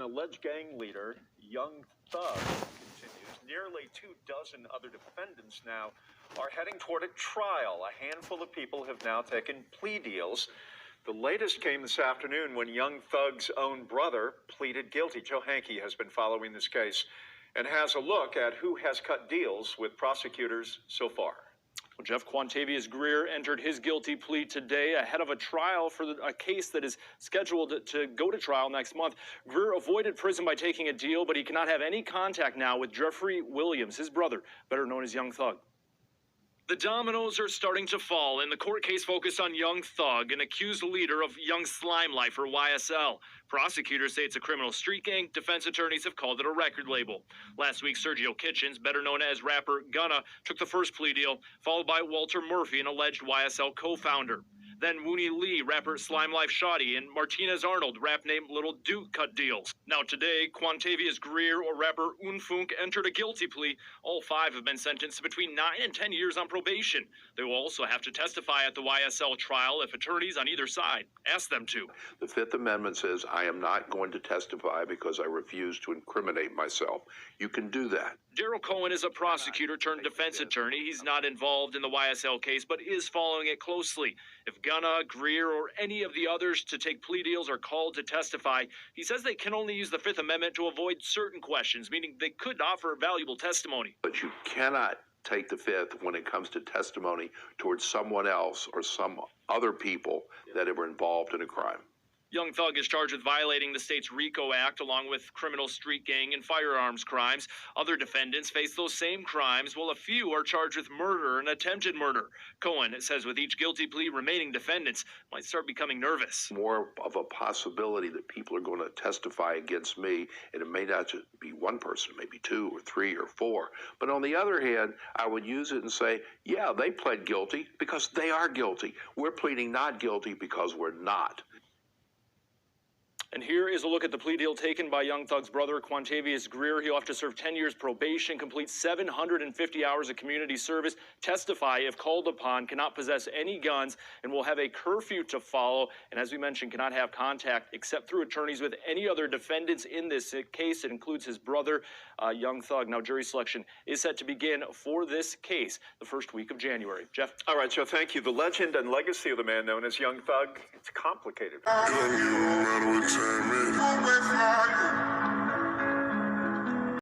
alleged gang leader, Young Thug, continues. Nearly 24 other defendants now are heading toward a trial. A handful of people have now taken plea deals. The latest came this afternoon when Young Thug's own brother pleaded guilty. Joe Hankey has been following this case and has a look at who has cut deals with prosecutors so far. Well, Jeff, Quantavious Greer entered his guilty plea today ahead of a trial for a case that is scheduled to go to trial next month. Greer avoided prison by taking a deal, but he cannot have any contact now with Jeffrey Williams, his brother, better known as Young Thug. The dominoes are starting to fall, and the court case focused on Young Thug, an accused leader of Young Slime Life, or YSL. Prosecutors say it's a criminal street gang. Defense attorneys have called it a record label. Last week, Sergio Kitchens, better known as rapper Gunna, took the first plea deal, followed by Walter Murphy, an alleged YSL co-founder. Then Wooney Lee, rapper Slime Life Shoddy, and Martinez Arnold, rap name Little Duke, cut deals. Now today, Quantavious Greer, or rapper Unfunk, entered a guilty plea. All five have been sentenced to between 9 and 10 years on probation. They will also have to testify at the YSL trial if attorneys on either side ask them to. The Fifth Amendment says I am not going to testify because I refuse to incriminate myself. You can do that. Daryl Cohen is a prosecutor turned defense attorney. He's not involved in the YSL case, but is following it closely. If Gunna, Greer, or any of the others to take plea deals are called to testify, he says they can only use the Fifth Amendment to avoid certain questions, meaning they could offer valuable testimony. But you cannot take the Fifth when it comes to testimony towards someone else or some other people that were involved in a crime. Young Thug is charged with violating the state's RICO Act along with criminal street gang and firearms crimes. Other defendants face those same crimes, while a few are charged with murder and attempted murder. Cohen says with each guilty plea, remaining defendants might start becoming nervous. More of a possibility that people are going to testify against me, and it may not just be one person, maybe 2 or 3 or 4. But on the other hand, I would use it and say, yeah, they pled guilty because they are guilty. We're pleading not guilty because we're not. And here is a look at the plea deal taken by Young Thug's brother, Quantavious Greer. He'll have to serve 10 years probation, complete 750 hours of community service, testify if called upon, cannot possess any guns, and will have a curfew to follow. And as we mentioned, cannot have contact except through attorneys with any other defendants in this case. It includes his brother, Young Thug. Now, jury selection is set to begin for this case the first week of January. Jeff? All right, Joe, thank you. The legend and legacy of the man known as Young Thug, it's complicated.